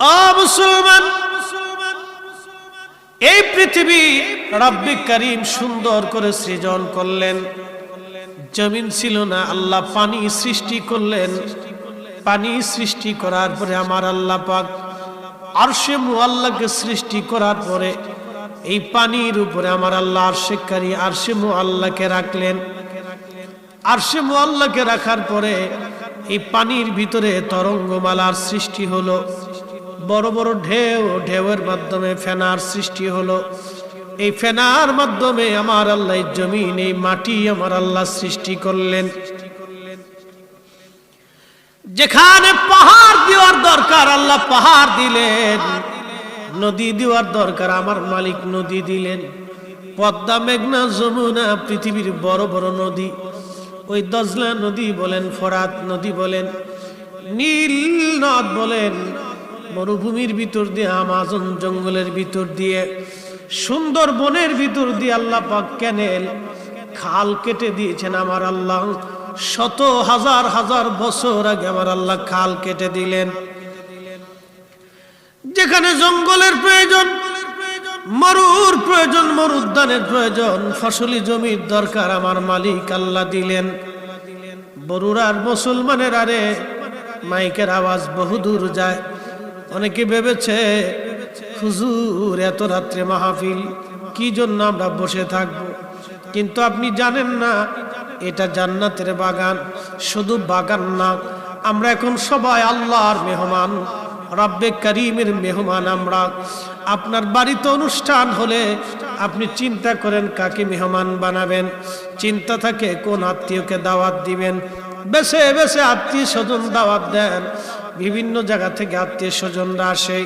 ও মুসলমান, এই পৃথিবী রব্বে কারীম সুন্দর করে সৃজন করলেন। জমিন ছিল না, আল্লাহ পানি সৃষ্টি করলেন। পানি সৃষ্টি করার পরে আমার আল্লাহ পাক আরশে মুআল্লাকে সৃষ্টি করার পরে এই পানির উপরে আমার আল্লাহ আরশে মুআল্লাকে রাখলেন। আরশে মুআল্লাকে রাখার পরে এই পানির ভিতরে তরঙ্গমালার সৃষ্টি হলো। বড় বড় ঢেউ, ঢেউয়ের মাধ্যমে ফেনার সৃষ্টি হলো। এই ফেনার মাধ্যমে আমার আল্লাহ জমিন, এই মাটি আমার আল্লাহ সৃষ্টি করলেন। যেখানে পাহাড় দেওয়ার দরকার আল্লাহ পাহাড় দিলেন, নদী দেওয়ার দরকার আমার মালিক নদী দিলেন। পদ্মা, মেঘনা, যমুনা, পৃথিবীর বড় বড় নদী, ওই দজলা নদী বলেন, ফরাত নদী বলেন, নীল নদ বলেন, মরুভূমির ভিতর দিয়ে, আমাজন জঙ্গলের ভিতর দিয়ে, সুন্দর বনের ভিতর দিয়ে আল্লাহ পাক ক্যানেল, খাল কেটে দিয়েছেন আমার আল্লাহ। শত হাজার হাজার বছর আগে আমার আল্লাহ খাল কেটে দিলেন। যেখানে জঙ্গলের প্রয়োজন, মরুর প্রয়োজন, মরুদ্যানের প্রয়োজন, ফসলি জমির দরকার আমার মালিক আল্লাহ দিলেন। বরুড়ার মুসলমানের আরে মাইকের আওয়াজ বহুদূর যায়। অনেকে ভেবেছে হুজুর এত রাত্রে মাহফিল, কি জন্য আমরা বসে থাকব? কিন্তু আপনি জানেন না এটা জান্নাতের বাগান। শুধু বাগান না, আমরা এখন সবাই আল্লাহর মেহমান, রব্বে কারীমের মেহমান আমরা। আপনার বাড়িতে অনুষ্ঠান হলে আপনি চিন্তা করেন কাকে মেহমান বানাবেন, চিন্তা থাকে কোন আত্মীয়কে দাওয়াত দিবেন। বেছে বেছে আত্মীয় স্বজন দাওয়াত দেন, বিভিন্ন জায়গা থেকে আত্মীয় স্বজনরা আসে,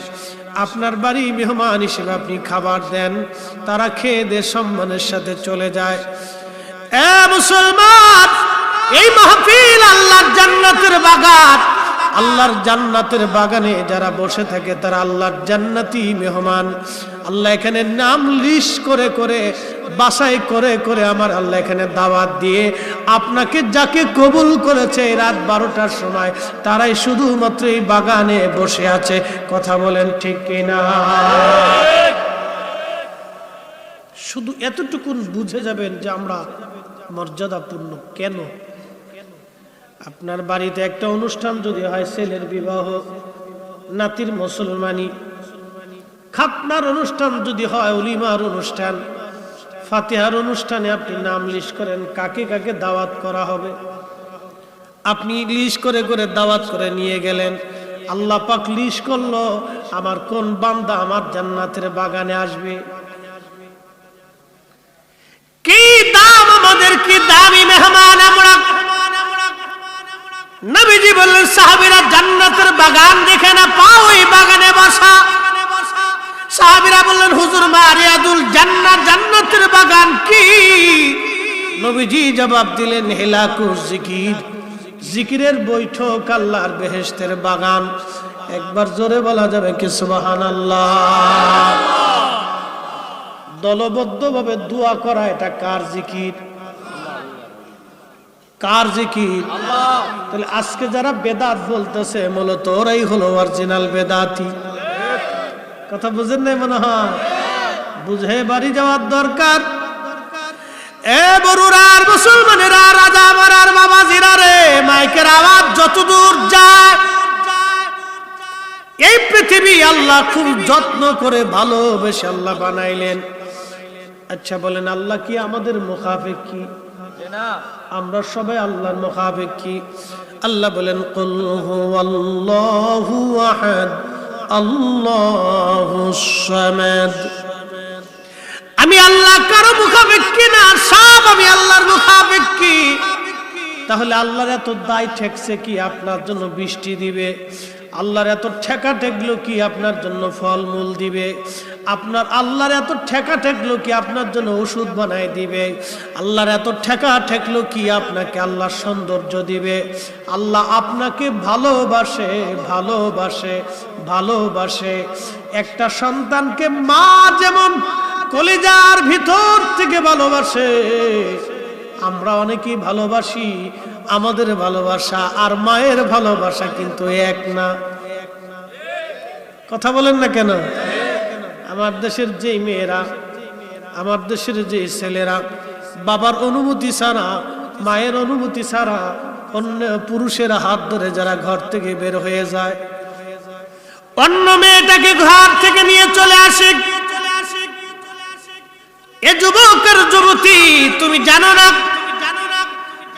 আপনার বাড়ি মেহমান হিসেবে আপনি খাবার দেন, তারা খেয়ে দিয়ে সম্মানের সাথে চলে যায়। এ মুসলমান, এই মাহফিল আল্লাহর জান্নাতের বাগান। আল্লাহর জান্নাতের বাগানে যারা বসে থাকে তারা আল্লাহর জান্নাতি মেহমান। আল্লাহ এখানে নাম লিস্ট করে করে, বাছাই করে করে আমার আল্লাহ এখানে দাওয়াত দিয়ে আপনাকে যাকে কবুল করেছে এই রাত 12টার সময়, তারাই শুধুমাত্র এই বাগানে বসে আছে। কথা বলেন ঠিক কিনা? শুধু এতটুকুন বুঝে যাবেন যে আমরা মর্যাদাপূর্ণ। কেন? আপনার বাড়িতে একটা অনুষ্ঠান যদি হয়, ছেলের বিবাহ, নাতির মুসলমানি, খাতনার অনুষ্ঠান যদি হয়, উলিমার অনুষ্ঠান, ফাতিহার অনুষ্ঠানে আপনি নাম লিস্ট করেন কাকে কাকে দাওয়াত করা হবে। আপনি লিস্ট করে করে দাওয়াত করে নিয়ে গেলেন। আল্লাহ পাক লিস্ট করলো আমার কোন বান্দা আমার জান্নাতের বাগানে আসবে। কি দাম আমাদের, কি দামি মেহমান আমরা। নবীজি বললেন সাহাবীরা জান্নাতের বাগান দেখে না পাও, ওই বাগানে বসা। সাহাবীরা বললেন হুজুর মারিয়াদুল জান্নাত, জান্নাতের বাগান কি? নবীজি জবাব দিলেন হিলাকুজ জিকির, জিকিরের বৈঠক, আল্লাহর বেহেশতের বাগান। একবার জোরে বলা যাবে কি সুবহানাল্লাহ? দলবদ্ধভাবে দোয়া করা, এটা কার জিকির? কার জিকির? তাহলে আজকে যারা বেদাত বলতেছে মূলত ওরাই হলো অরিজিনাল বেদাতি। কথা বুঝেন নাই মনে হয়? বুঝে বাড়ি যাওয়ার দরকার। এ বরুড়ার মুসলমানেরা, রাজা মারার বাবাজিরা রে, মাইকের আওয়াজ যতদূর যায়, এই পৃথিবী আল্লাহ খুব যত্ন করে ভালোবেসে আল্লাহ বানাইলেন। আচ্ছা বলেন, আল্লাহ কি আমাদের মুখাফিক? কি আমরা সবাই আল্লাহর মুখাফিক? কি আল্লাহ বলেন কুল হুয়াল্লাহু আহাদ আল্লাহুস সামাদ। আমি আল্লাহ কারো মুখাফিক কি না, সব আমি আল্লাহর মুখাফিক। কি তাহলে আল্লাহর এত দায় ঠেকছে কি আপনার জন্য বৃষ্টি দিবে? আল্লাহর এত ঠেকা ঠেকলো কি আপনার জন্য ফলমূল দিবে? আপনার আল্লাহর এত ঠেকা ঠেকলো কি আপনার জন্য ওষুধ বানাই দিবে? আল্লাহর এত ঠেকা ঠেকলো কি আপনাকে আল্লাহ সৌন্দর্য দিবে? আল্লাহ আপনাকে ভালোবাসে, ভালোবাসে, ভালোবাসে। একটা সন্তানকে মা যেমন কলিজার ভিতর থেকে ভালোবাসে, আমরা অনেকেই ভালোবাসি। আমাদের ভালোবাসা আর মায়ের ভালোবাসা কিন্তু এক না। কথা বলেন না কেন? আমার দেশের যে মেয়েরা, আমার দেশের যে ছেলেরা বাবার অনুমতি ছাড়া, মায়ের অনুমতি ছাড়া অন্য পুরুষের হাত ধরে যারা ঘর থেকে বের হয়ে যায়, অন্য মেয়েটাকে ঘর থেকে নিয়ে চলে আসে, এ যুবকের যুবতী তুমি জানো না,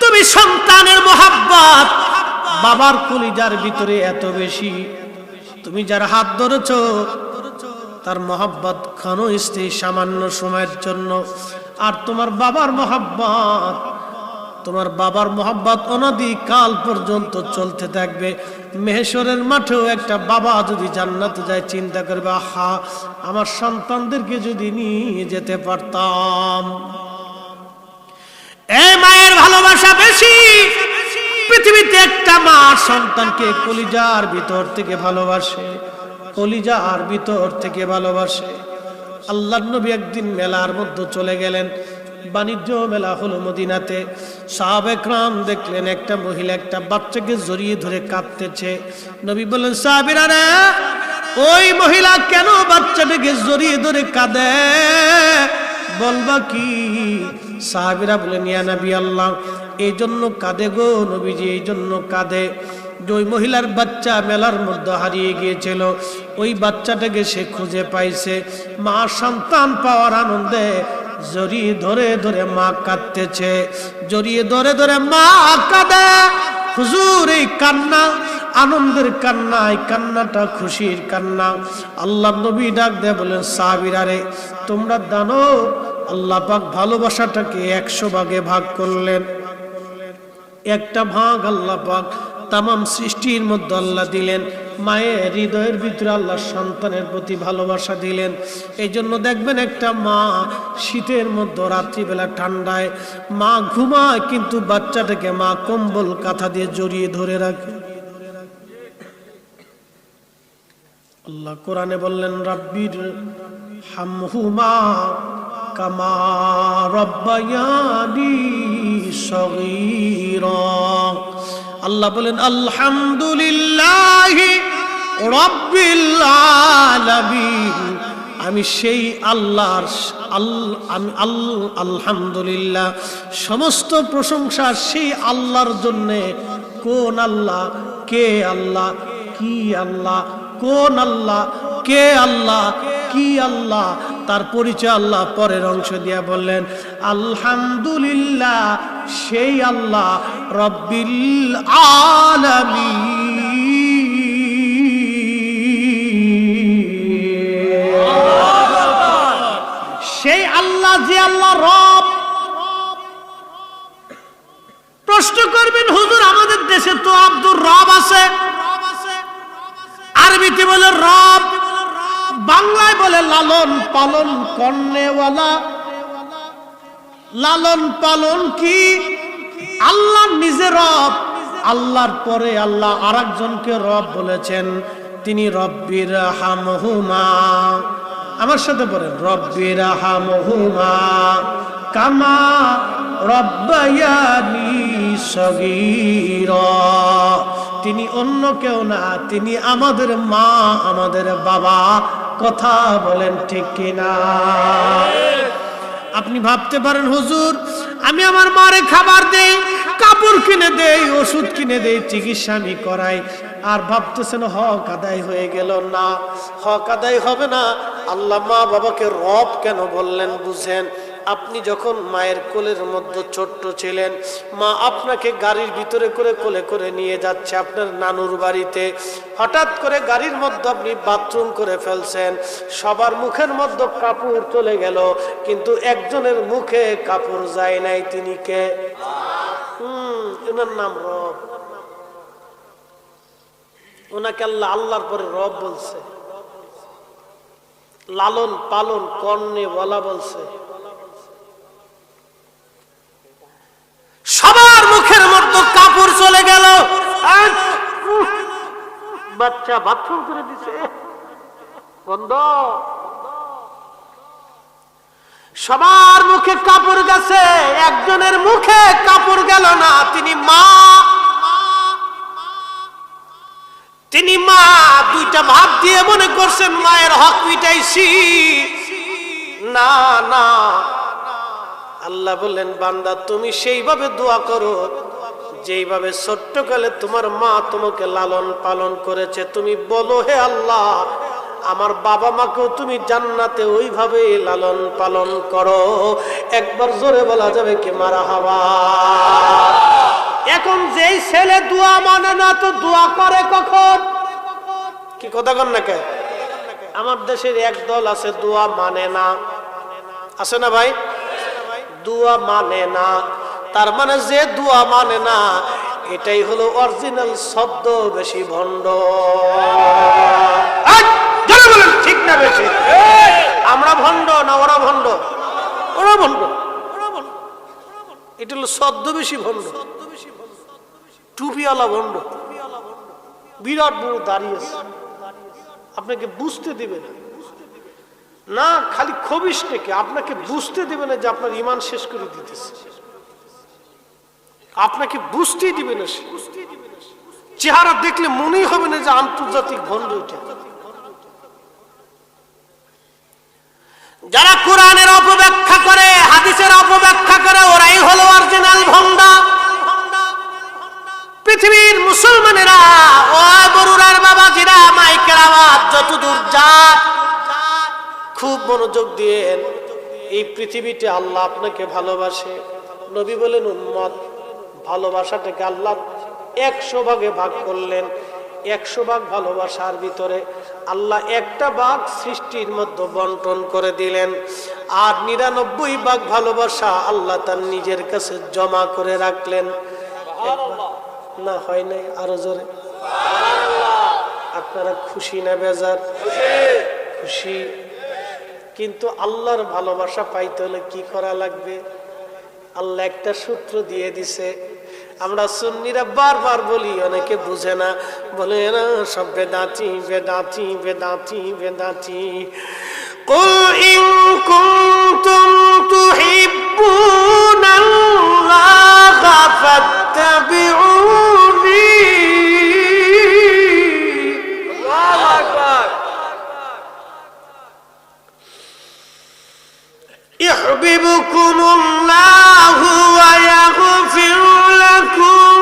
তুমি সন্তানের মোহাব্বত বাবার কলিজার ভিতরে এত বেশি, তুমি যার হাত ধরেছো তার মোহাব্বত ক্ষণস্থায়ী সামান্য সময়ের জন্য, আর তোমার বাবার মোহাব্বত, তোমার বাবার মোহাব্বত অনাদিকাল পর্যন্ত চলতে থাকবে। মেহেশরের মাঠেও একটা বাবা যদি জান্নাতে যায় চিন্তা করবে, আহা আমার সন্তানদেরকে যদি নিয়ে যেতে পারতাম। এই মায়ের ভালোবাসা বেশি। পৃথিবীতে একটা মা সন্তানকে কলিজার ভিতর থেকে ভালোবাসে, কলিজার ভিতর থেকে ভালোবাসে। আল্লাহর নবী একদিন মেলার মধ্যে চলে গেলেন, বাণিজ্য মেলা হলো মদিনাতে। সাহাবায়ে কেরাম দেখলেন একটা মহিলা একটা বাচ্চাকে জড়িয়ে ধরে কাঁদতেছে। নবী বললেন, সাহাবীরা রে, ওই মহিলা কেন বাচ্চাটাকে জড়িয়ে ধরে কাঁদে, বলবা কি? সাহাবীরা বলেন, ইয়া নবী আল্লাহ, এই জন্য কাঁদে গো নবীজি, এই জন্য কাঁদে যে ওই মহিলার বাচ্চা মেলার মধ্যে হারিয়ে গিয়েছিল, ওই বাচ্চাটাকে সে খুঁজে পাইছে। মা সন্তান পাওয়ার আনন্দে জড়িয়ে ধরে ধরে মা কাঁদতেছে, জড়িয়ে ধরে ধরে মা কাঁদে। হুজুর, এই কান্না আনন্দের কান্না, এই কান্নাটা খুশির কান্না। আল্লাহ নবী ডাক দেয়া বলেন, সাহাবীরা রে, তোমরা জানো আল্লাহ পাক ভালোবাসাটাকে 100 ভাগে ভাগ করলেন। একটা ভাগ আল্লাহ পাক তামাম সৃষ্টির মধ্যে আল্লাহ দিলেন, মায়ের হৃদয়ের ভিতরে আল্লাহ সন্তানের প্রতি ভালোবাসা দিলেন। এই জন্য দেখবেন একটা মা শীতের মধ্যে রাত্রিবেলা ঠান্ডায় মা ঘুমায়, কিন্তু বাচ্চাটাকে মা কম্বল কাঁথা দিয়ে জড়িয়ে ধরে রাখে। আল্লাহ কোরআনে বললেন, রাব্বির হামহুমা কামা রাব্বায়ানি সগীরা। আল্লাহ বলেন, আলহামদুলিল্লাহি রাব্বিল আলামিন, আমি সেই আল্লাহর আলহামদুলিল্লাহ, সমস্ত প্রশংসা সেই আল্লাহর জন্যে। কোন আল্লাহ? কে আল্লাহ? কি আল্লাহ? কোন আল্লাহ? কে আল্লাহ? কি আল্লাহ? তার পরিচয় আল্লাহ পরের অংশ দিয়া বললেন, আলহামদুলিল্লাহ সেই আল্লাহ রব্বিল আলামিন, সেই আল্লাহ যে আল্লাহ রব। প্রশ্ন করবেন, হুজুর আমাদের দেশে তো আব্দুর রব আছে, আরবিতে বলে রব, বাংলায় বলে লালন পালন করনেওয়ালা। লালন পালন কি? আল্লাহ নিজে রব, আল্লাহর পরে আল্লাহ আরেকজনকে রব বলেছেন, তিনি রব্বির হামহুমা। আমার সাথে বলেন, রব্বির হামহুমা কামা রব্বায়ানি সগীরা। তিনি অন্য কেউ না, তিনি আমাদের মা, আমাদের বাবা। কথা বলেন ঠিক কিনা? আপনি ভাবতে পারেন, হুজুর আমি আমার মারে খাবার দেই, কাপড় কিনে দেই, ওষুধ কিনে দেই, চিকিৎসা আমি করাই, আর ভাবতেছেন হক আদায় হয়ে গেল। না, হক আদায় হবে না। আল্লাহ মা বাবাকে রব কেন বললেন বুঝেন? আপনি যখন মায়ের কোলের মধ্যে ছোট্ট ছিলেন, মা আপনাকে গাড়ির ভিতরে করে কোলে করে নিয়ে যাচ্ছে আপনার নানুর বাড়িতে। হঠাৎ করে গাড়ির মধ্যে আপনি বাথরুম করে ফেলছেন, সবার মুখের মধ্যে কাপড় চলে গেল, কিন্তু একজনের মুখে কাপড় যায় নাই। তিনি কে? এনার নাম রব। ওনাকে আল্লাহ আল্লাহর পরে রব বলছে, লালন পালন করনে বলা বলছে। সবার মুখের মধ্যে কাপড় চলে গেল, বাচ্চা বাথরুম করে দিছে, বন্ধ। সবার মুখে কাপড় গেছে, একজনের মুখে কাপড় গেল না। তিনি মা, তিনি মা। দুইটা ভাব দিয়ে মনে করছেন মায়ের হক মিটাইছি। না না, আল্লাহ বললেন বান্দা তুমি সেইভাবে দোয়া করো যেইভাবে ছোট্টকালে তোমার মা তোমাকে লালন পালন করেছে। তুমি বলো হে আল্লাহ আমার বাবা মাকেও তুমি জান্নাতে ওইভাবে লালন পালন করো। একবার জোরে বলা যাবে কি মারহাবা। এখন যেই ছেলে দোয়া মানে না তো দোয়া করে কখন? কি কথা কন না কে? আমার দেশের এক দল আছে দোয়া মানে না, আছে না ভাই? দোয়া মানে না, তার মানে যে দোয়া মানে না এটাই হলো অরিজিনাল শব্দ, বেশি ভণ্ড। ঠিক না বেশি? আমরা ভণ্ড না ওরা ভণ্ড? ওরা ভণ্ড। এটা হলো শব্দ বেশি ভণ্ড, টুপিওয়ালা ভণ্ড, বিরাট বড় দাঁড়িয়েছে, আপনাকে বুঝতে দিবে না। না খালি খবিস নাকি আপনাকে বুঝতে দিবে না যে আপনার ঈমান শেষ করে দিতেছে, আপনাকে বুঝতেই দিবে না। চেহারা দেখলে মনেই হবে না যে আন্তর্জাতিক ভণ্ড। এটা যারা কোরআনের অপব্যাখ্যা করে, হাদিসের অপব্যাখ্যা করে, ওরাই হলো অরিজিনাল ভণ্ডা। পৃথিবীর মুসলমানেরা, ও বরুরার বাবাজিরা, মাইকের আওয়াজ যতদূর যায় খুব মনোযোগ দিয়েন। এই পৃথিবীতে আল্লাহ আপনাকে ভালোবাসে। নবী বলেন উম্মত ভালোবাসাটাকে আল্লাহ 100 ভাগে ভাগ করলেন। 100 ভাগ ভালোবাসার ভিতরে আল্লাহ একটা ভাগ সৃষ্টির মধ্যে বন্টন করে দিলেন, আর 99 ভাগ ভালোবাসা আল্লাহ তার নিজের কাছে জমা করে রাখলেন। না হয় নাই? আরো জোরে। আপনারা খুশি না বেজার? খুশি। কিন্তু আল্লাহর ভালোবাসা পাইতে হলে কি করা লাগবে? আল্লাহ একটা সূত্র দিয়ে দিছে। আমরা সুন্নিরা বারবার বলি, অনেকে বুঝে না, বলে না সব বেদাতি বেদাতি বেদাতি বেদাতি। কুল ইন কুনতুম তুহিব্বুনাল্লাহা ফাত্তাবিউনি। আল্লাহু আকবার। ইউহিব্বুকুমুল্লাহু ওয়া ইয়াগফির লাকুম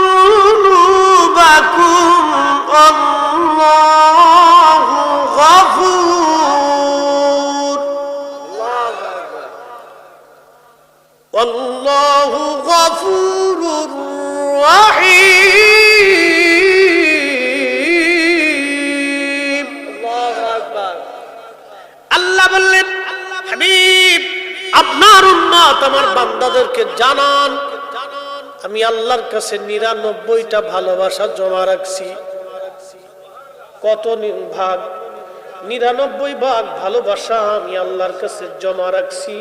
যুনুবাকুম আল্লাহু গফুর। আল্লাহু গফুরুর রহিম। আল্লাহু আকবার। আল্লাহ বললেন হাবিব আপনার উম্মত আমার বান্দাদেরকে জানান আমি আল্লাহর কাছে 99টা ভালোবাসা জমা রাখছি। কত ভাগ? 99 ভাগ ভালোবাসা আমি আল্লাহর কাছে জমা রাখছি।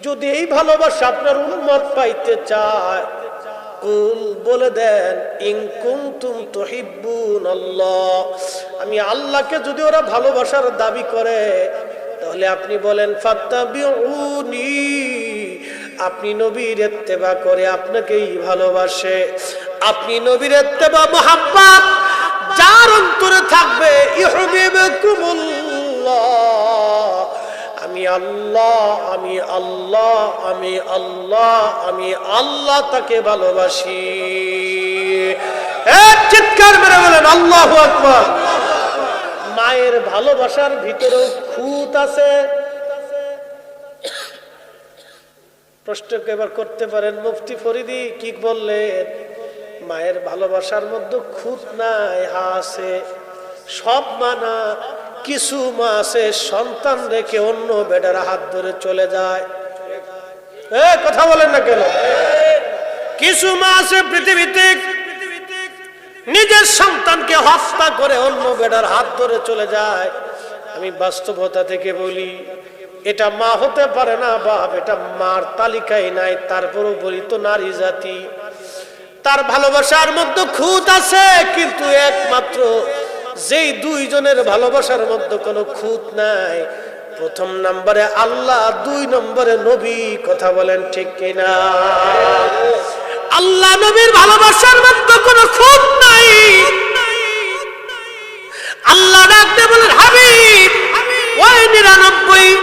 যদি এই ভালোবাসা আপনার উম্মত পাইতে চায়, কুল বলে দেন ইন কুনতুম তুহিব্বুনাল্লাহ, আমি আল্লাহকে যদি ওরা ভালোবাসার দাবি করে তাহলে আপনি বলেন ফাত্তাবিউনি, আপনি নবীর ইত্তেবা করে আপনাকেই ভালোবাসে। আপনি নবীর ইত্তেবা মুহাব্বত যার অন্তরে থাকবে, ইউহিব্বুকুমুল্লাহ, আমি আল্লাহ আমি আল্লাহ আমি আল্লাহ আমি আল্লাহ তাকে ভালোবাসি। এক চিৎকার মেরে বলেন আল্লাহু আকবার। মায়ের ভালোবাসার ভিতরেও খুঁত আছে। প্রশ্ন এবার করতে পারেন মুফতি ফরিদি কি বললেন? মায়ের ভালোবাসার মধ্যে খুঁত নাই? হ্যাঁ আছে। সব মানা, কিছু মা আছে সন্তান রেখে অন্য বেটার হাত ধরে চলে যায়। কথা বলেন না কেন? কিছু মা আছে পৃথিবীতে নিজের সন্তানকে হত্যা করে অন্য বেটার হাত ধরে চলে যায়। আমি বাস্তবতা থেকে বলি, এটা মা হতে পারে না বাপ, এটা মার তালিকায় নাই, তারপরও বলি তো নারী জাতি। তার ভালোবাসার মধ্যে খুঁত আছে, কিন্তু একমাত্র যেই দুইজনের ভালোবাসার মধ্যে কোনো খুঁত নাই, প্রথম নম্বরে আল্লাহ, 2 নম্বরে নবী। কথা বলেন ঠিক কিনা? আল্লাহ নবীর ভালোবাসার মধ্যে কোনো খুঁত নাই। আল্লাহ ডাকতে বলেন হাবিব ওই 99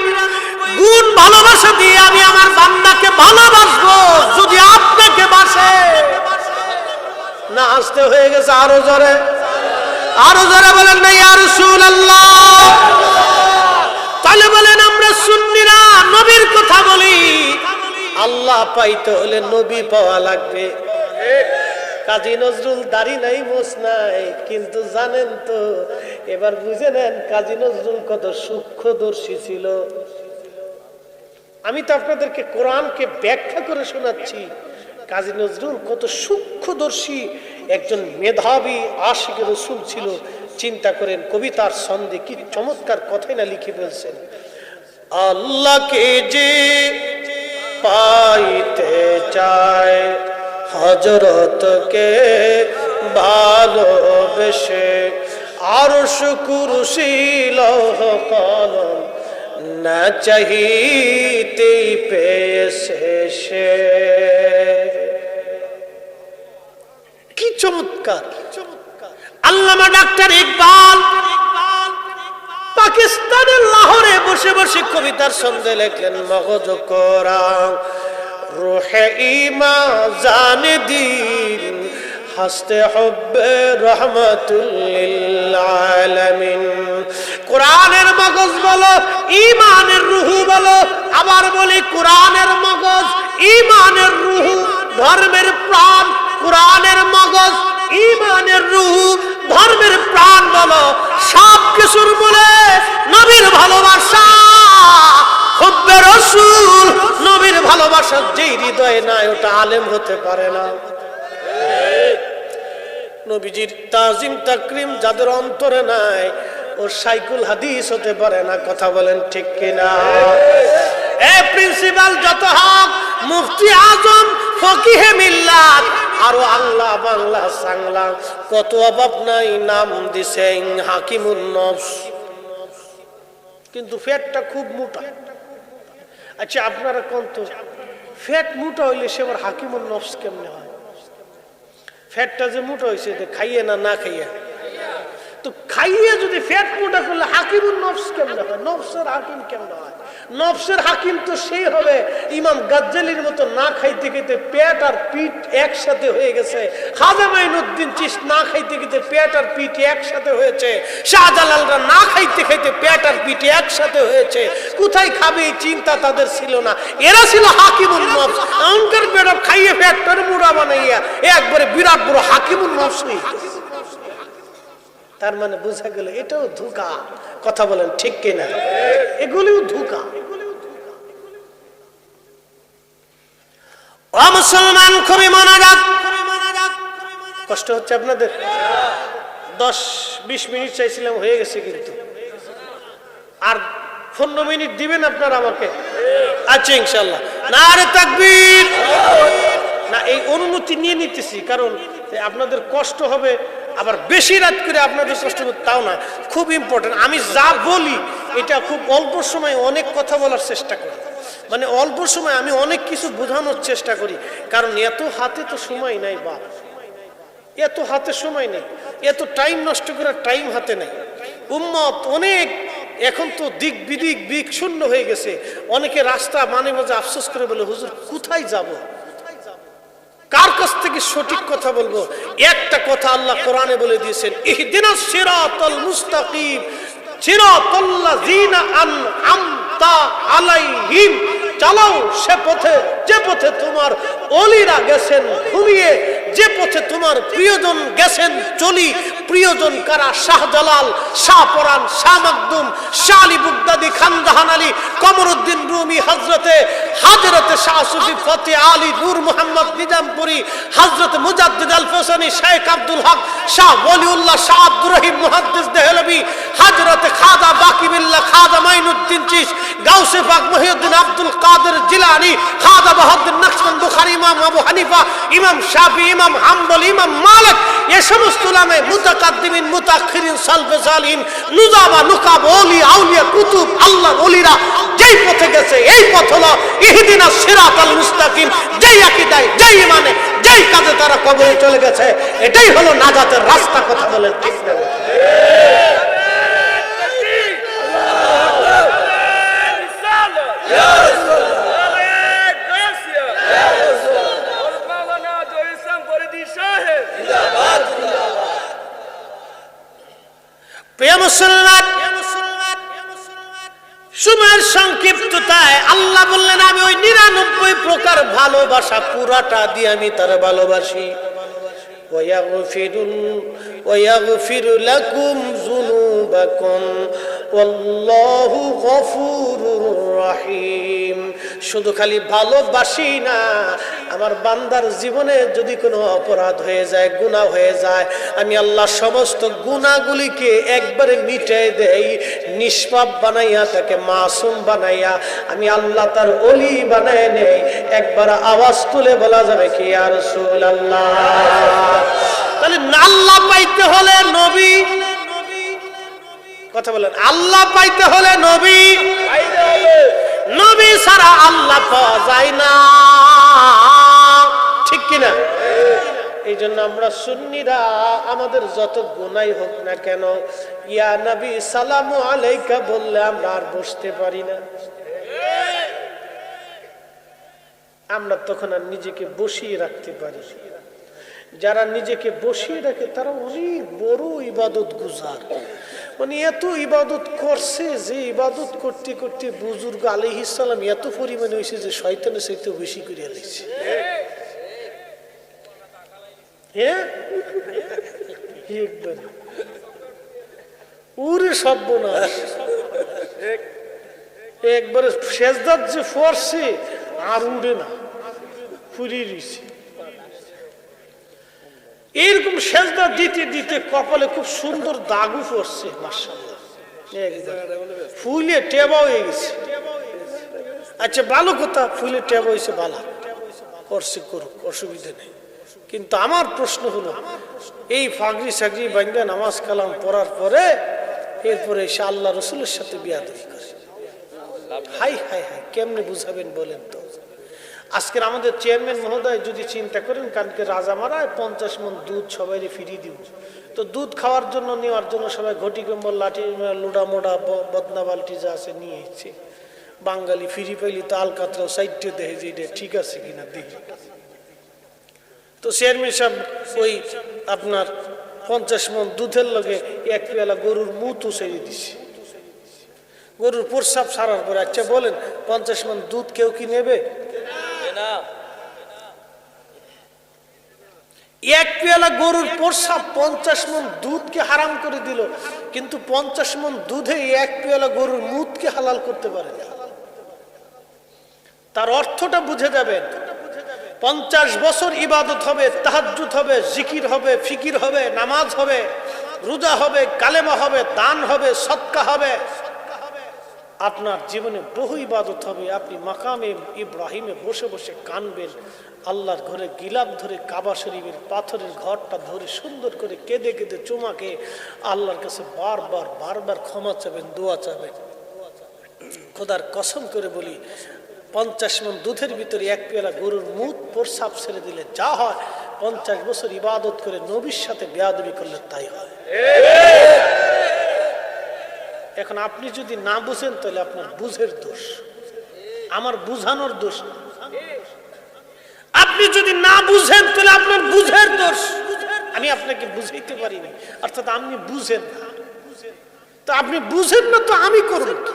গুণ ভালোবাসা দিয়ে আমি আমার বান্দাকে ভালোবাসবো যদি আপনাকে বাসে। না আসতে হয়ে গেছে আরো জোরে বলেন না ইয়া রাসূলুল্লাহ। তাহলে বলেন আমরা সুন্নিরা নবীর কথা বলি, আল্লাহ পাইতে হলে নবী পাওয়া লাগবে। কাজী নজরুল দাড়ি নাই মোছ নাই, কিন্তু জানেন তো, এবার বুঝে নেন কাজী নজরুল কত সূক্ষ্মদর্শী ছিল। আমি তো আপনাদেরকে কোরআনকে ব্যাখ্যা করে শোনাচ্ছি, কাজী নজরুল কত সূক্ষ্মদর্শী একজন মেধাবী আশিক রাসূল ছিল। চিন্তা করেন কবিতার ছন্দে কি চমৎকার কথাই না লিখে ফেলছেন। আল্লাহকে যে পাইতে চায় হযরতকে ভালোবেসে, আরশ কুরসি লৌহ কলম না চাহিতেই পেয়েছে সে। কি চমৎকার! আল্লামা ডাক্তার ইকবাল পাকিস্তানের লাহোরে বসে বসে কবিতার ছন্দে লেখলেন মগজ কোরআন রূহে ঈমান জানে দিন হাসতে হব্বে রহমাতুল লিল আলামিন। কোরআনের মগজ বলো, ঈমানের রূহ বলো। আবার বলি কোরআনের মগজ, ঈমানের রূহ, ধর্মের প্রাণ। কোরআনের মগজ, ঈমানের রূহ, ধর্মের প্রাণ বলো। সব কিছুর মূলে নবীর ভালোবাসা, হুব্বে রাসূল। নবীর ভালোবাসা যেই হৃদয়ে নাই ওটা আলেম হতে পারে না। নবীজির তাজিম তাকরিম যাদের অন্তরে নাই ও শাইখুল হাদিস হতে পারে না। কথা বলেন ঠিক কিনা? এই প্রিন্সিপাল যত হক, মুফতি আজম, ফকিহে মিল্লাত, আরো আল্লাহ বাংলা সাংলা কত অভাব নাই, নাম দিছেন হাকিমুন নফস, কিন্তু ফ্যাটটা খুব মোটা। আচ্ছা আপনারা কোন তো ফ্যাট মোটা হইলে সে আবার হাকিমুন নফস কেমনে হয়? ফ্যাটটা যে মোটা হয়েছে খাইয়ে না খাইয়ে, তো খাইয়ে যদি ফ্যাট মোটা করলে হাকিমুন নফস কেমনে হয়? নফসের হাকিম কেমনে হয়? নফসের হাকিম তো সেই হবে ইমাম গাজ্জালির মতো না খাইতে খাইতে পেট আর পিঠ একসাথে হয়ে গেছে। খাজা মাইনুদ্দিন চিশতি না খাইতে খাইতে পেট আর পিঠ একসাথে হয়েছে। শাহজালালরা না খাইতে খাইতে পেট আর পিঠ একসাথে হয়েছে। কোথায় খাবে এই চিন্তা তাদের ছিল না। এরা ছিল হাকিমুন নফস। অঙ্কের পেট খাইয়ে পেটটার মুড়া বানাইয়া একবারে বিরাট বড় হাকিমুন নফস হয়ে গেছে। তার মানে বোঝা গেল এটাও ধোঁকা। কথা বলেন ঠিক কিনা? এগুলিও ধোঁকা। ও মুসলমান, খুবই মনোযোগ। কষ্ট হচ্ছে আপনাদের? 10-20 মিনিট চাইছিলাম, হয়ে গেছে কিন্তু। আর 15 মিনিট দিবেন আপনারা আমাকে? আচ্ছা ইনশাআল্লাহ। নারে তাকবীর। না, এই অনুমতি নিয়ে নিতেছি, কারণ আপনাদের কষ্ট হবে, আবার বেশি রাত করে আপনাদের কষ্ট হবে তাও না। খুব ইম্পর্টেন্ট। আমি যা বলি এটা খুব অল্প সময় অনেক কথা বলার চেষ্টা করি, মানে অল্প সময় আমি অনেক কিছু বোঝানোর চেষ্টা করি, কারণ এত হাতে তো সময় নাই বাপ, এত হাতে সময় নেই, এত টাইম নষ্ট করার টাইম হাতে নেই। উম্মত অনেক এখন তো দিক বিদিক বিক্ষুণ্ণ হয়ে গেছে। অনেকে রাস্তা মানে মাঝে আফসোস করে বলে হুজুর কোথায় যাব, কার কাছ থেকে সঠিক কথা বলবো? একটা কথা আল্লাহ কোরআনে বলে দিয়েছেন, ইহদিনাস সিরাতাল মুস্তাকিম সিরাতাল্লাযিনা আনআমতা আলাইহিম। চালাও সে পথে যে পথে তোমার ওলিরা গেছেন ঘুমিয়ে, যে পথে তোমার প্রিয়জন গেছেন চলি। প্রিয়জন কারা? শাহজালাল, শাহপরান, শাহ মাকদুম, শাহ আলী বুগদাদি, খানজাহান আলী, কমরউদ্দিন রুমি, হযরতে শাহ সুফি ফতে আলী, নূর মোহাম্মদ নিজামপুরি, হযরত মুজাদ্দিদ আল ফসানি, শেখ আব্দুল হক, শাহ ওলিউল্লাহ, শাহ আব্দুর রহিম মুহাদ্দিস দেহলভী, হযরত খাজা বাকি বিল্লাহ, খাজা মাইনুদ্দিন চিশতি, গাউসে পাক মহিউদ্দিন আব্দুল কাদের জিলানী, খাজা বাহাউদ্দিন নকশবন্দ, বুখারী, ইমাম আবু হানিফা, ইমাম শাফি, ইমাম হাম্বলি, ইমাম মালিক, এ সমস্ত উলামায়ে মুতাকাদ্দিমিন মুতাআখিরিন সালফে সালিহিন, নুজাবা, নুকাব, ওলি, আউলিয়া, কুতুব, আল্লাহর ওলিরা যেই পথে গেছে এই পথ হলো ইহদিনাস সিরাতাল মুস্তাকিম। যেই আকীদায়, যেই ঈমানে, যেই কাজে তারা কবরে চলে গেছে, এটাই হলো নাজাতের রাস্তা। কথা বলেন ঠিক না? সময়ের সংক্ষিপ্ততায় আল্লাহ বললেন আমি ওই 99 প্রকার ভালোবাসা পুরাটা দিয়ে আমি তার ভালোবাসি। ويغفر لكم ذنوبكم والله غفور رحيم। শুধু খালি ভালোবাসি না, আমার বান্দার জীবনে যদি কোনো অপরাধ হয়ে যায়, গুনাহ হয়ে যায়, আমি আল্লাহ সমস্ত গুনাহগুলিকে একবারে মিটিয়ে দেই, নিষ্পাপ বানাইয়া তাকে মাসুম বানাইয়া আমি আল্লাহ তার ওলি বানায় নেই। একবার আওয়াজ তুলে বলা যাবে কি ইয়া রাসূলুল্লাহ। তাহলে আল্লাহ পাইতে হলে নবী, কথা বলেন, আল্লাহ পাইতে হলে নবী, নবী ছাড়া আল্লাহ পাওয়া যায় না, ঠিক কিনা? এই জন্য আমরা সুন্নিরা আমাদের যত গুনাহ হোক না কেন, ইয়া নবী সালামু আলাইকা বললে আমরা আর বসতে পারি না। আমরা তখন আর নিজেকে বসিয়ে রাখতে পারি। যারা নিজেকে বসিয়ে রাখে তারা অনেক বড় ইবাদত গুজার, মানে এত ইবাদত করছে যে ইবাদত করতে করতে বুজুর্গ আলাইহিস সালাম এত পরিমাণে হয়েছে যে শয়তানের চাইতে বেশি করে আলাইছে। হ্যাঁ, ওরে সর্বনাশ, একবারে সেজদাত যে পড়ছে আর উড়ে না, ফুরিয়ে রয়েছে। এরকম সেজদা দিতে দিতে কপালে খুব সুন্দর দাগও পড়ছে, মাশাআল্লাহ, ফুলে টেবা হয়ে গেছে। আচ্ছা ভালো কথা, ফুলে টেবা হয়েছে, ভালো করছে, করুক, অসুবিধা নেই। কিন্তু আমার প্রশ্ন হলো, এই ফাগরি সাগরি বান্ধা নামাজ কালাম পড়ার পরে এরপরে এসে আল্লাহ রসুলের সাথে বিয়াদবি করে, হাই হাই হাই, কেমনে বুঝাবেন বলেন তো? আজকের আমাদের চেয়ারম্যান মহোদয় যদি চিন্তা করেন কালকে রাজা মারায় 50 মণ দুধ সবাই ফিরিয়ে দিব, তো দুধ খাওয়ার জন্য নেওয়ার জন্য সবাই ঘটি কম্বল লাঠি লুডা মোডা বদনা বালটি যা আছে নিয়ে এসেছে। বাঙালি ফিরি পাইলি তো আলকাতরাও সাইডে দেখে যে এটা ঠিক আছে কিনা দেখি। তো চেয়ারম্যান সাহেব ওই আপনার 50 মণ দুধের লগে 1 পেয়ালা গরুর মুতও ছেড়ে দিছে। গরুর প্রস্রাব সারার পরে আচ্ছা বলেন 50 মণ দুধ কেউ কি নেবে? 1 পেয়ালা গরুর প্রস্রাব 50 মণ দুধকে হারাম করে দিল, কিন্তু 50 মণ দুধে 1 পেয়ালা গরুর মুতকে হালাল করতে পারে না। তার অর্থটা বুঝে যাবেন। 50 বছর ইবাদত হবে, তাহাজ্জুদ হবে, জিকির হবে, ফিকির হবে, নামাজ হবে, রোজা হবে, কালেমা হবে, দান হবে, সদকা হবে, আপনার জীবনে বহু ইবাদত হবে। আপনি মাকামে ইব্রাহিমে বসে বসে কানবেন, আল্লাহর ঘরে গিলাপ ধরে কাবা শরীফের পাথরের ঘরটা ধরে সুন্দর করে কেঁদে কেঁদে চুমাকে আল্লাহর কাছে বারবার বারবার ক্ষমা চাবেন, দোয়া চাবেন। খোদার কসম করে বলি, 50 মণ দুধের ভিতরে 1 পেয়ালা গরুর মুত প্রস্রাব ছেড়ে দিলে যা হয়, 50 বছর ইবাদত করে নবীর সাথে বেয়াদবি করলে তাই হয়। এখন আপনি যদি না বুঝেন তাহলে আপনার বুঝের দোষ, আমার বুঝানোর দোষ না। আপনি যদি না বুঝেন তাহলে আপনার বুঝের দোষ, আমি আপনাকে বুঝাইতে পারিনি, অর্থাৎ আপনি বুঝেন না। তো আপনি বুঝেন না তো আমি করব কি?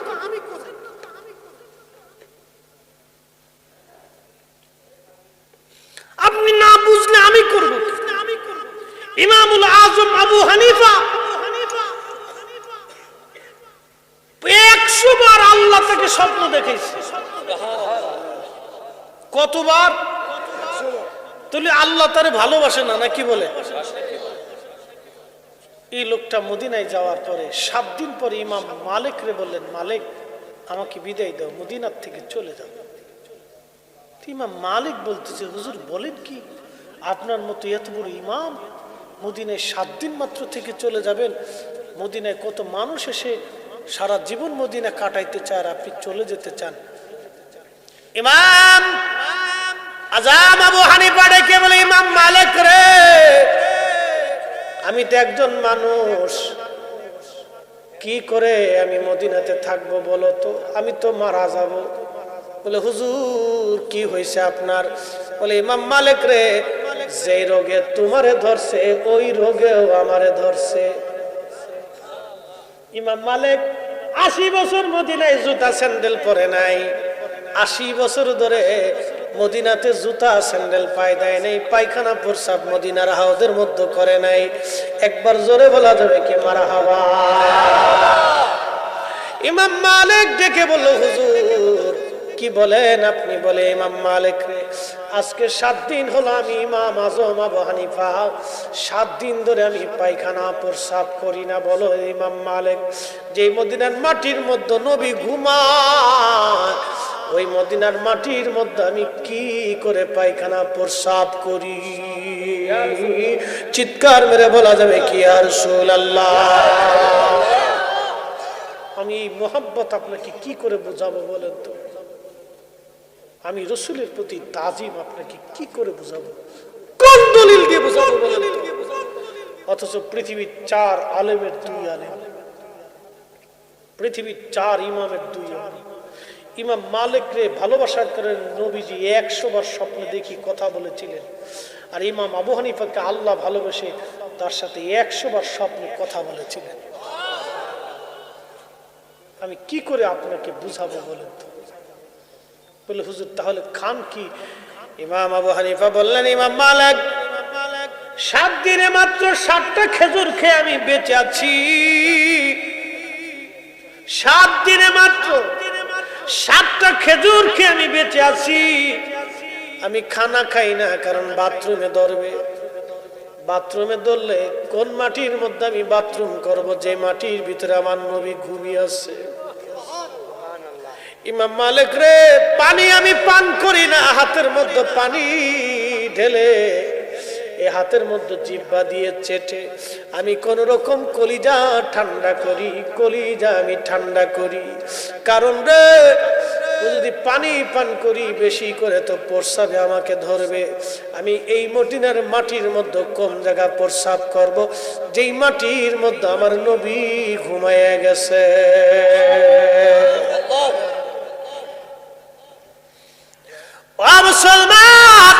আপনি না বুঝলে আমি করব কি? ইমামুল আজম আবু হানিফা 100 বার আল্লাহ তাকে স্বপ্ন দেখেছে। কতবার? তাহলে আল্লাহ তারে ভালোবাসে না নাকি বলে? এই লোকটা মদিনায় যাওয়ার পরে 7 দিন পরে ইমাম মালিক রে বললেন, মালিক আমাকে বিদায় দাও, মদিনার থেকে চলে যাও। ইমাম মালিক বলতেছে, হুজুর বলেন কি, আপনার মতো এত বড় ইমাম মদিনায় 7 দিন মাত্র থেকে চলে যাবেন? মদিনায় কত মানুষ এসে সারা জীবন মদিনা কাটাইতে চায়, আপনি চলে যেতে চান? ইমাম আজম আবু হানিফা ডেকে বলে, ইমাম মালিক রে, আমি তো একজন মানুষ, কি করে আমি মদিনাতে থাকবো বলো তো? আমি তো মারা যাব। বলে, হুজুর কি হয়েছে আপনার? বলে, ইমাম মালিক রে, যে রোগে তোমারে ধরছে ওই রোগেও আমারে ধরছে। ইমাম মালিক 80 বছর মদিনায় জুতা স্যান্ডেল পরে নাই, 80 বছর ধরে মদিনাতে জুতা স্যান্ডেল পায় দেয় নাই, পায়খানা প্রসাব মদিনার হাউদের মধ্যে করে নাই। একবার জোরে বলা যাবে কি মারহাবা? ইমাম মালিক ডেকে বলল, হুজুর কি বলেন আপনি? বলে, ইমাম মালিক রে, আজকে 7 দিন হলো আমি ইমাম আজম আবু হানিফা 7 দিন ধরে আমি পায়খানা প্রসাব করি না। বলো ইমাম মালিক, যে মদিনার মাটির মধ্যে নবী ঘুমায়, ওই মদিনার মাটির মধ্যে আমি কি করে পায়খানা প্রসাব করি? চিৎকার মেরে বলা যাবে কি ইয়া রাসূলুল্লাহ? আমি মোহাব্বত আপনাকে কি করে বুঝাবো বলেন তো? আমি রসুলের প্রতি তাজিম আপনাকে কি করে বুঝাবো? কোন দলিল দিয়ে বুঝাবো বলেন তো? অথচ পৃথিবীর 4 আলেমের 2 আলেম, পৃথিবীর 4 ইমামের 2 ইমাম। ইমাম মালিক রে ভালোবাসার কারণে নবীজি 100 বার স্বপ্নে দেখি কথা বলেছিলেন, আর ইমাম আবু হানিফাকে আল্লাহ ভালোবেসে তার সাথে 100 বার স্বপ্নে কথা বলেছিলেন। আমি কি করে আপনাকে বুঝাবো বলেন তো? বলে, হুজুর তাহলে খান কি? ইমাম আবু হানিফা বললেন, ইমাম মালিক 7 দিনে মাত্র 7টা খেজুর খেয়ে আমি বেঁচে আছি। 7 দিনে মাত্র 7টা খেজুর খেয়ে আমি বেঁচে আছি। আমি খানা খাই না, কারণ বাথরুমে ধরবে। বাথরুমে ধরলে কোন মাটির মধ্যে আমি বাথরুম করব, যে মাটির ভিতরে আমার নবী ঘুমিয়ে আছে। ইমাম মালিক রে, পানি আমি পান করি না, হাতের মধ্যে পানি ঢেলে এই হাতের মধ্যে জিহ্বা দিয়ে চেটে আমি কোন রকম কলিজা ঠান্ডা করি, কলিজা আমি ঠান্ডা করি। কারণ রে, যদি পানি পান করি বেশি করে তো প্রস্রাবে আমাকে ধরবে। আমি এই মদিনার মাটির মধ্যে কোন জায়গা প্রস্রাব করব, যেই মাটির মধ্যে আমার নবী ঘুমায় গেছে। মুসলমান,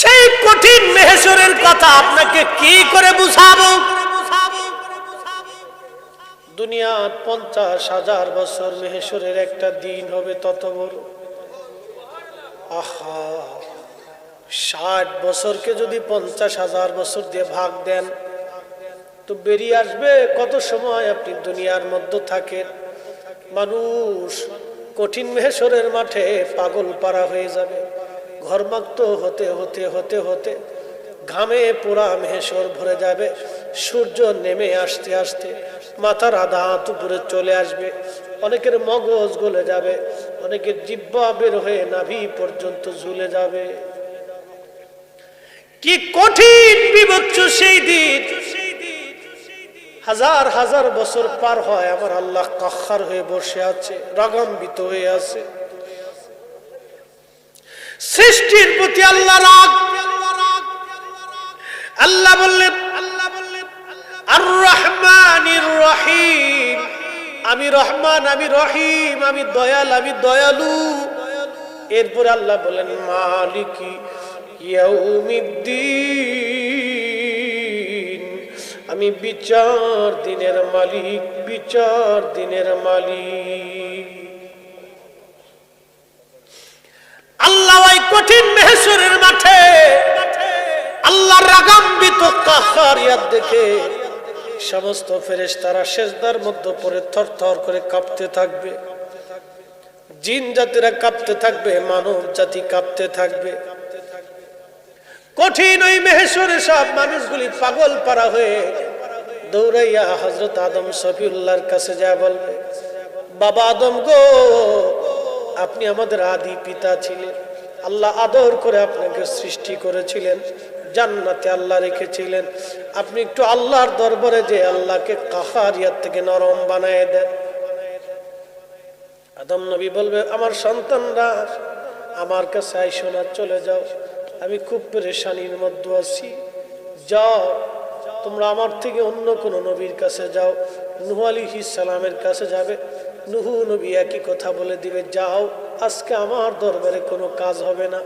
সেই কঠিন মেহশরের কথা আপনাকে কি করে বুঝাবো? দুনিয়ার 50,000 বছর মেহশরের একটা দিন হবে তত বড়। আহা, 60 বছরকে যদি 50,000 বছর দিয়ে ভাগ দেন তো বেরিয়ে আসবে কত সময় আপনি দুনিয়ার মধ্যে থাকেন। মানুষ কঠিন মেহশরের মাঠে পাগল পারা হয়ে যাবে। ঘর্মাক্ত হতে হতে হতে হতে ঘামে পুরা মেহশর ভরে যাবে। সূর্য নেমে আসতে আসতে মাথার আধা হাত উপরে চলে আসবে। অনেকের মগজ গলে যাবে, অনেকের জিহ্বা বের হয়ে নাভি পর্যন্ত ঝুলে যাবে। কি কঠিন বিভৎস সেই দিন! হাজার হাজার বছর পার হয়, আমার আল্লাহ কাহ্হার হয়ে বসে আছে, রাগান্বিত হয়ে আছে। সৃষ্টির প্রতি আল্লাহ রাগ। আল্লাহ বললেন আর রহমানির রহিম, আমি রহমান, আমি রহিম, আমি দয়াল, আমি দয়ালু। এরপর আল্লাহ বলেন মালিকি ইয়াউমিদ্দিন, আমি বিচার দিনের মালিক, বিচার দিনের মালিক। আল্লাহ ওই কঠিন মেহশরের মাঠে আল্লাহর রাগান্বিত কাহ্হারিয়াত দেখে সমস্ত ফেরেশতারা সিজদার মধ্যে পড়ে থরথর করে কাঁপতে থাকবে। জিন জাতিরা কাঁপতে থাকবে, মানব জাতি কাঁপতে থাকবে। কঠিন ওই মেহশরে সব মানুষগুলি পাগল পারা হয়ে দৌড়াইয়া হযরত আদম সফিউল্লাহর কাছে যায় বলবে, বাবা আদম গো, আপনি আমাদের আদি পিতা ছিলেন, আল্লাহ আদর করে আপনাকে সৃষ্টি করেছিলেন, জান্নাতে আল্লাহ রেখেছিলেন। আপনি একটু আল্লাহর দরবারে যে আল্লাহকে কাহ্হারিয়াত থেকে নরম বানায় দেন। আদম নবী বলবে, আমার সন্তানরা আমার কাছে আইসো না, চলে যাও, আমি খুব পেরেশানির মধ্যে আছি। যাও, তোমরা আমার থেকে অন্য কোন নবীর কাছে যাও। নূহ আলাইহিস সালামের কাছে যাবে, নূহ নবী একই কথা বলে দিবে, যাও, আজকে আমার দরবারে কোনো কাজ হবে না।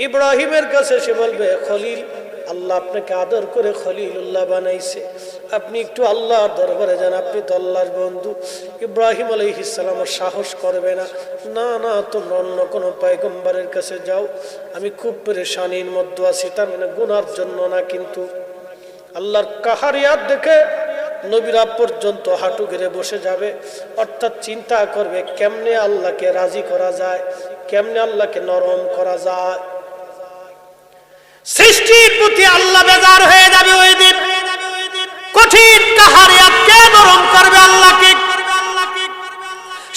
ইব্রাহিমের কাছে সে বলবে, খলিল, আল্লাহ আপনাকে আদর করে খলিলুল্লাহ বানাইছে। আপনি একটু আল্লাহর দরবারে যান, আপনি তো আল্লাহর বন্ধু। ইব্রাহিম আলাইহিস সালাম সাহস করবে না, না না তোমরা অন্য কোনো পয়গম্বরের কাছে যাও, আমি খুব পেরেশানির মধ্যে আছি, তার মানে গুনার জন্য না। কিন্তু আল্লাহর কাহারিয়াত দেখে নবীরা পর্যন্ত হাঁটু গেড়ে বসে যাবে, অর্থাৎ চিন্তা করবে কেমনে আল্লাহকে রাজি করা যায়, কেমনে আল্লাহকে নরম করা যায়। সৃষ্টির প্রতি আল্লাহ বেজার হয়ে যাবে ওই দিন। কঠিন কাহারিয়াতকে নরম করবে আল্লাহকে।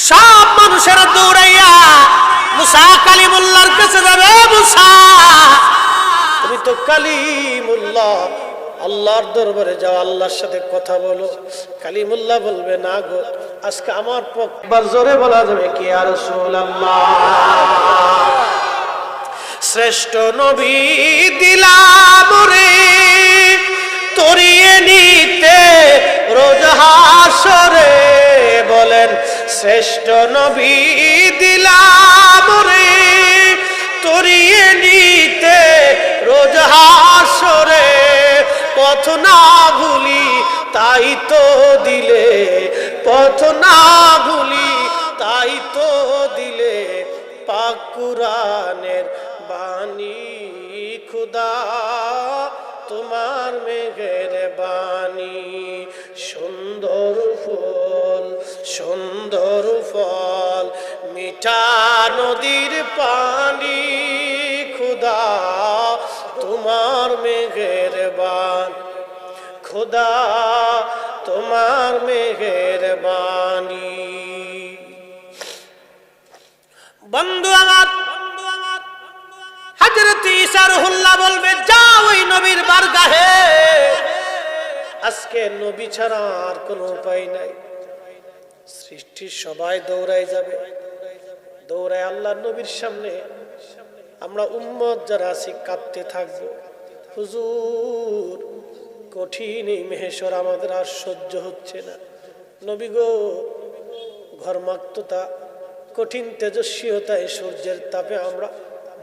সব মানুষেরা দৌড়াইয়া মুসা কালিমুল্লাহর কাছে যাবে। মুসা তুমি তো কালিমুল্লাহ, আল্লাহর দরবারে যাও, আল্লাহর সাথে কথা বলো। কালিমুল্লাহ বলবে না গো, আজকে আমার পক্ষবার জোরে বলা যাবে কি ইয়া রাসূলুল্লাহ। শ্রেষ্ঠ নবী দিলাম রে তরিয়ে নিতে রোজ হাসরে, বলেন শ্রেষ্ঠ নবী দিলাম রে তরিয়ে নিতে রোজ হাসরে, পথ না ভুলি তাই তো দিলে, পথ না ভুলি তাই তো দিলে পাক কুরআনের বাণী। খুদা তোমার মেঘের বাণী, সুন্দর ফুল সুন্দর ফল মিঠা নদীর পানি, খুদা তোমার মেঘের বাণী, খুদা তোমার মেঘের বাণী। বন্ধু আমার, হযরত ঈসা রুহুল্লাহ বলবে যাও ওই নবীর বারগাহে। আজকে নবী ছাড়া আর কোনো উপায় নাই। সৃষ্টির সবাই দৌড়ায় যাবে, দৌড়ায় আল্লাহ নবীর সামনে। আমরা উম্মত যারা আছি কাঁদতে থাকবো, হুজুর কঠিন এই মেহেশর আমাদের আর সহ্য হচ্ছে না। নবী গো, ঘর্মাক্ততা, কঠিন তেজস্বীতায় সূর্যের তাপে আমরা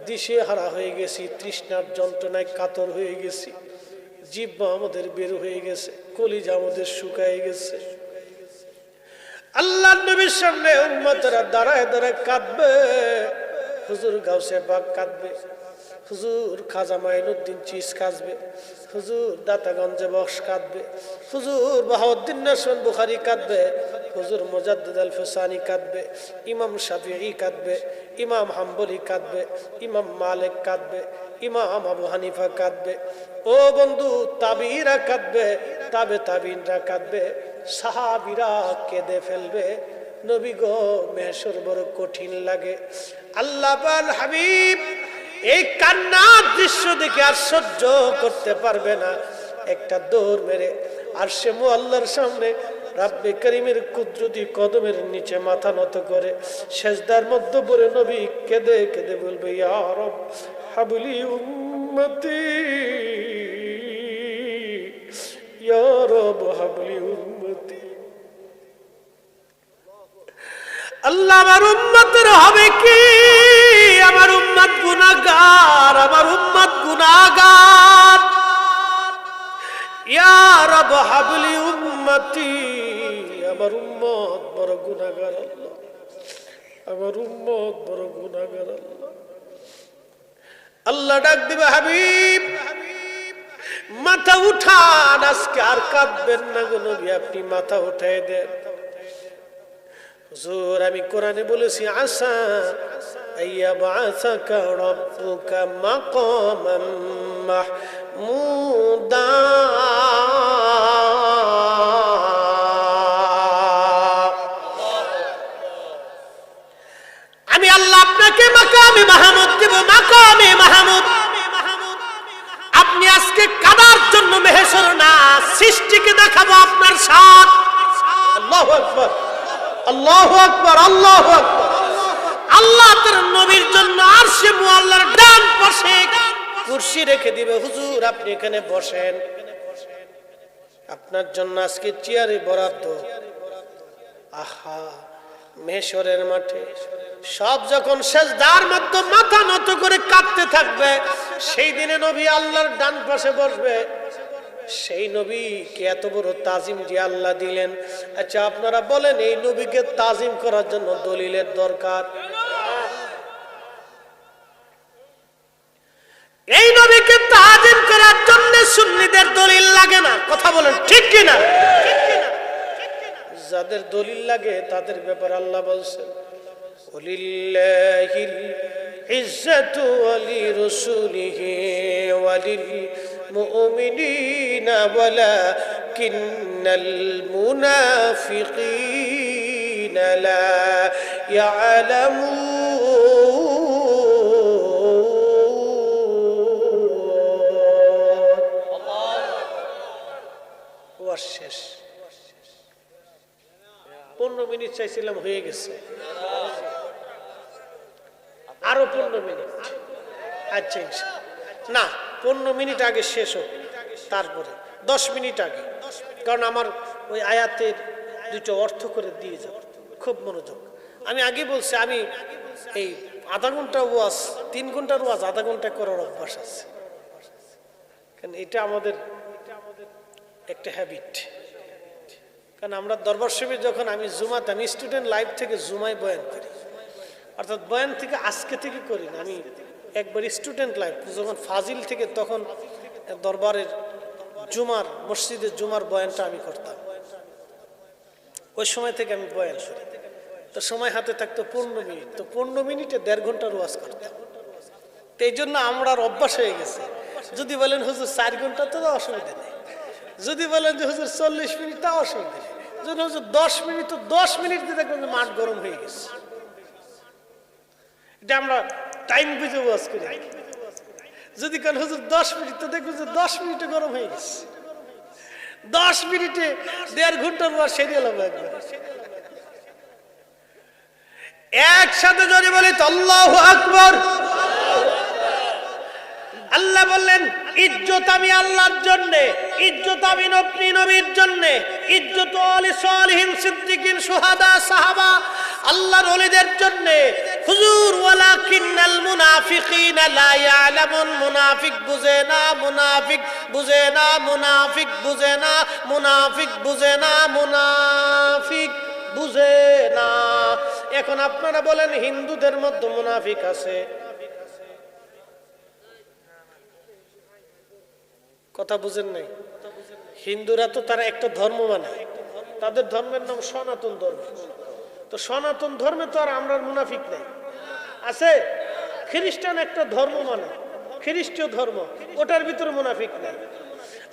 দিশে হারা হয়ে গেছি, তৃষ্ণার যন্ত্রণায় কাতর হয়ে গেছি, জিহ্বা আমাদের বের হয়ে গেছে, কলিজা আমাদের শুকায় গেছে। আল্লাহর নবীর সামনে উম্মতরা দাঁড়ায় দাঁড়ায় কাঁদবে। হুজুর গাউসে পাক কাঁদবে, হুজুর খাজা মাইনুদ্দিন চিস কাঁদবে, হুজুর দাতাগঞ্জে বক্স কাঁদবে, হুজুর বাহাউদ্দিন নাসির বুখারী কাঁদবে, হুজুর মুজাদ্দিদ আল ফুসানি কাঁদবে, ইমাম শাফিঈ কাঁদবে, ইমাম হাম্বলি কাঁদবে, ইমাম মালিক কাঁদবে, ইমাম আবু হানিফা কাঁদবে। ও বন্ধু, তাবিঈরা কাঁদবে, তাবিঈনরা কাঁদবে, সাহাবীরা কেঁদে ফেলবে। নবী গো, মেহশর বড় কঠিন লাগে। আল্লাহ পাক হাবিব এই কান্নার দৃশ্য দেখে আর সহ্য করতে পারবে না। একটা দৌড় মেরে আরশে মুআল্লার সামনে রাব্বে করিমের কুদরতি কদমের নিচে মাথা নত করে সেজদার মধ্যে পড়ে নবী কেঁদে কেঁদে বলবে, ইয়া রব হাবলি উম্মতি, ইয়া রব হাবলি উম্মতি। আল্লাহ, আমার উম্মতের হবে কি? আমার উম্মত গুনাহগার, আমার উম্মত গুনাহগার। ইয়া রব হাবলি উম্মতি, আমার উম্মত বড় গুনাহগার আল্লাহ, আমার উম্মত বড় গুনাহগার আল্লাহ। আল্লাহ ডাক দিবে, হাবিব মাথা উঠান, আজকে আর কাঁদবেন না গো নবী, আপনি মাথা উঠায় দেন। হুজুর আমি কোরআনে বলেছি, আসা আইয়াবআসাকা রাব্বুকা মাকামান মাহমুদা। আমি আল্লাহ আপনাকে মাকামে মাহমুদ দেব, মাকামে মাহমুদ। আপনি আজকে কাদার জন্য মেহেশর না, সৃষ্টিকে দেখাবো আপনার সাথ। আল্লাহু আকবার, আল্লাহু আকবার, আল্লাহু আকবার। আল্লাহ তার নবীর জন্য আরশে মুআল্লার ডান পাশে কুরসি রেখে দিবে। হুজুর আপনি এখানে বসেন, আপনার জন্য আজকে চেয়ারে বরাদ্দ। আহা, মেহেশরের মাঠে সব যখন সেজদার মধ্যে মাথা নত করে কাঁদতে থাকবে, সেই দিনে নবী আল্লাহর ডান পাশে বসবে। সেই নবীকে এত বড় তাজিম দিয়ে আল্লাহ দিলেন। আচ্ছা আপনারা বলেন এই নবীকে তাজিম করার জন্য দলিলের দরকার? এই নবীকে তাজিম করার জন্য সুন্নিদের দলিল লাগে না, কথা বলেন ঠিক কিনা? যাদের দলিল লাগে তাদের ব্যাপারে আল্লাহ বলছেন ওয়ালিল্লাহিল ইজ্জাতু ওয়ালি রাসূলিহি ওয়ালিল মুমিনিনা ওয়ালাকিন্নাল মুনাফিকিনা লা ইয়ালামুন। ওয়াজ শেষ। 15 মিনিট চাইছিলাম, হয়ে গেছে, আরো 15 মিনিট। আচ্ছা না, 15 মিনিট আগে শেষ হোক, তারপরে 10 মিনিট আগে, কারণ আমার ওই আয়াতের দুটো অর্থ করে দিয়ে যাব। খুব মনোযোগ। আমি আগে বলছি আমি এই আধা ঘন্টা ওয়াজ, 3 ঘন্টার ওয়াজ আধা ঘন্টা করার অভ্যাস আছে, কারণ এটা আমাদের একটা হ্যাবিট। কারণ আমরা দরবার শরীফে যখন আমি জুমাতে, আমি স্টুডেন্ট লাইফ থেকে জুমায় বয়ান করি, অর্থাৎ বয়ান থেকে আজকে থেকে করি না, আমি একবার স্টুডেন্ট লাইফ যখন ফাজিল থেকে, তখন দরবারের জুমার মসজিদের জুমার বয়ানটা আমি করতাম। ওই সময় থেকে আমি বয়ান করি। তো সময় হাতে থাকতো 15 মিনিট, তো 15 মিনিটে 1.5 ঘন্টার ওয়াজ করতাম। তো এই জন্য আমরা অভ্যাস হয়ে গেছে। যদি বলেন হুজুর 4 ঘন্টা, তো অসুবিধা নেই। যদি বলেন যে হুজুর 40 মিনিট, তা অসুবিধা নেই। যদি হুজুর 10 মিনিট, তো 10 মিনিট দিয়ে দেখবেন যে মাঠ গরম হয়ে গেছে। এটা আমরা টাইম বুঝে ওয়াজ করি। যদি কেন হুজুর 10 মিনিট, তো দেখবেন যে 10 মিনিটে গরম হয়ে গেছে। 10 মিনিটে 1.5 ঘন্টার ওয়াজ সেরে এলাম একবার। একসাথে যদি বলি তো আল্লাহু আকবার। আল্লাহ বললেন ইজ্জত আমি আল্লাহর জন্য, ইজ্জত আমি নবীর জন্য, ইজ্জত আলী সালিহিন সিদ্দিকিন শুহাদা সাহাবা আল্লাহর ওলিদের জন্য। হুজুর ওয়ালাকিন্নাল মুনাফিকিনা লা ইয়ালামুন, মুনাফিক বুঝে না, মুনাফিক বুঝে না, মুনাফিক বুঝে না, মুনাফিক বুঝে না, মুনাফিক বুঝে না। এখন আপনারা বলেন হিন্দুদের মধ্যে মুনাফিক আছে? কথা বুঝেন নাই? হিন্দুরা তো তারা একটা ধর্ম মানে, তাদের ধর্মের নাম সনাতন ধর্ম। তো সনাতন ধর্মে তো আর আমরা মুনাফিক নাই, আছে? খ্রিস্টান একটা ধর্ম মানে, খ্রিস্টীয় ধর্ম, ওটার ভিতরে মুনাফিক নাই।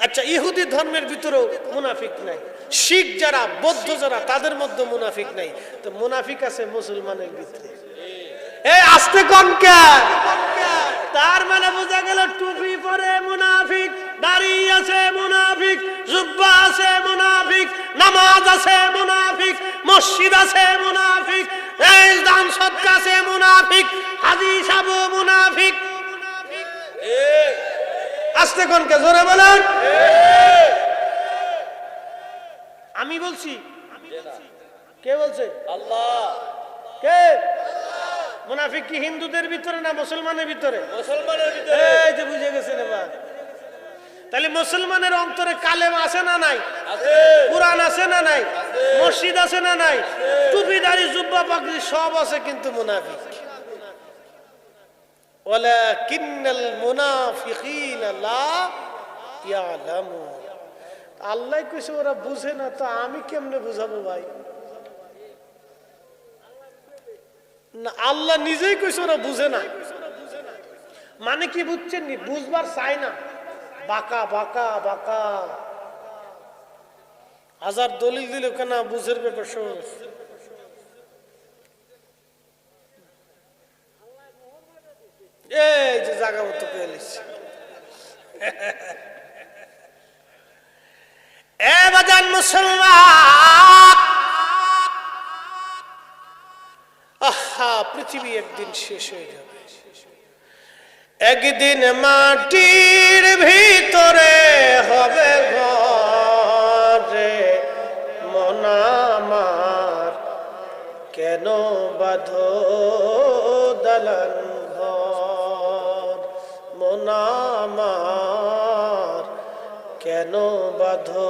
আচ্ছা ইহুদি ধর্মের ভিতরেও মুনাফিক নাই। শিখ যারা, বৌদ্ধ যারা, তাদের মধ্যে মুনাফিক নাই। তো মুনাফিক আছে মুসলমানের ভিতরে। এই আস্তে কোন কে? তার মানে বোঝা গেল টুপি পরে মুনাফিক, দাড়ি আছে মুনাফিক, জুব্বা আছে মুনাফিক, নামাজ আছে মুনাফিক, মসজিদ আছে মুনাফিক, এই দান সদকা আছে মুনাফিক, হাজি সাহেব মুনাফিক। আস্তে কোন কে? জোরে বলেন। আমি বলছি? কে বলছে? আল্লাহ। কে? মুনাফিক কি হিন্দুদের ভিতরে না মুসলমানের ভিতরে? মুসলমানের ভিতরে। এই যে বুঝে গেছেন এবার। তাহলে মুসলমানের অন্তরে কালেমা আছে না নাই? আছে। কুরআন আছে না নাই? আছে। মসজিদ আছে না নাই? টুপি দাড়ি জুব্বা পাগড়ি সব আছে, কিন্তু মুনাফিক। ওয়ালাকিন্নাল মুনাফিকিনা লা ইয়ালামুন। আল্লাহ কইছে ওরা বুঝে না, তো আমি কেমনে বুঝাবো ভাই? না, আল্লাহ নিজেই কইছে ওরা বুঝে না। মানে কি বুঝছেন? বুঝবার চাই না, বাঁকা বাঁকা বাঁকা। হাজার দলিল দিল কেন বুঝের ব্যাপার সহজ। এই যে জায়গা মতো পেয়েছে। এ বাজান মুসলমান, আহা পৃথিবী একদিন শেষ হয়ে যাবে। একদিন মাটির ভিতরে হবে ঘরে, মন আমার কেন বাঁধো দালান ঘর, মন আমার কেন কেন বাঁধো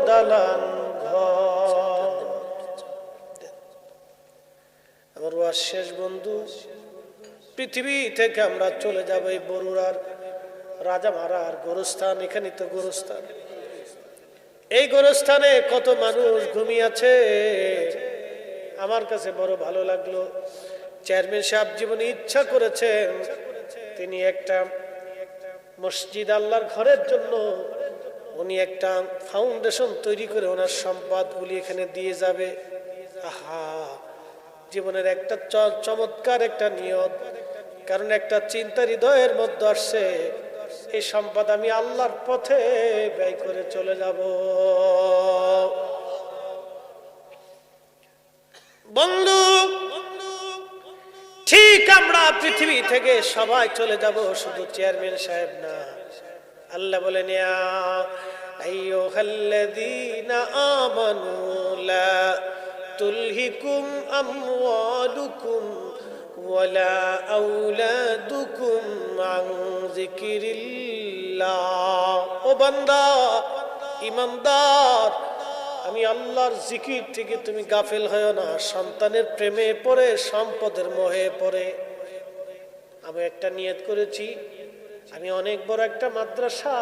দালান ঘর। আমার ওয়াজ শেষ বন্ধু, পৃথিবী থেকে আমরা চলে যাব এই বরুড়ার রাজামারার গোরস্থান। এখানে তো গোরস্থান, এই গোরস্থানে কত মানুষ ঘুমিয়ে আছে। আমার কাছে বড় ভালো লাগলো, চেয়ারম্যান সাহেব জীবনে ইচ্ছা করেছেন তিনি একটা মসজিদ আল্লাহর ঘরের জন্য উনি একটা ফাউন্ডেশন তৈরি করে ওনার সম্পদগুলি এখানে দিয়ে যাবে। আহা, জীবনের একটা চমৎকার একটা নিয়ত। কারণ একটা চিন্তা হৃদয়ের মধ্যে আসছে, এই সম্পদ আমি আল্লাহর পথে ব্যয় করে চলে যাব। বন্ধু, ঠিক আমরা পৃথিবী থেকে সবাই চলে যাব, শুধু চেয়ারম্যান সাহেব না। আল্লাহ বলেন, ইয়া আইয়ুহাল্লাযীনা আমানু লা তুলহিকুম আমওয়ালুকুম ওয়ালা আওলাদুকুম আন যিকিরিল্লাহ। ও বান্দা, ঈমানদার, আমি আল্লাহর জিকির থেকে তুমি গাফিল হয়ো না। সন্তানের প্রেমে পড়ে, সম্পদের মোহে পড়ে। আমি একটা নিয়ত করেছি, আমি অনেক বড় একটা মাদ্রাসা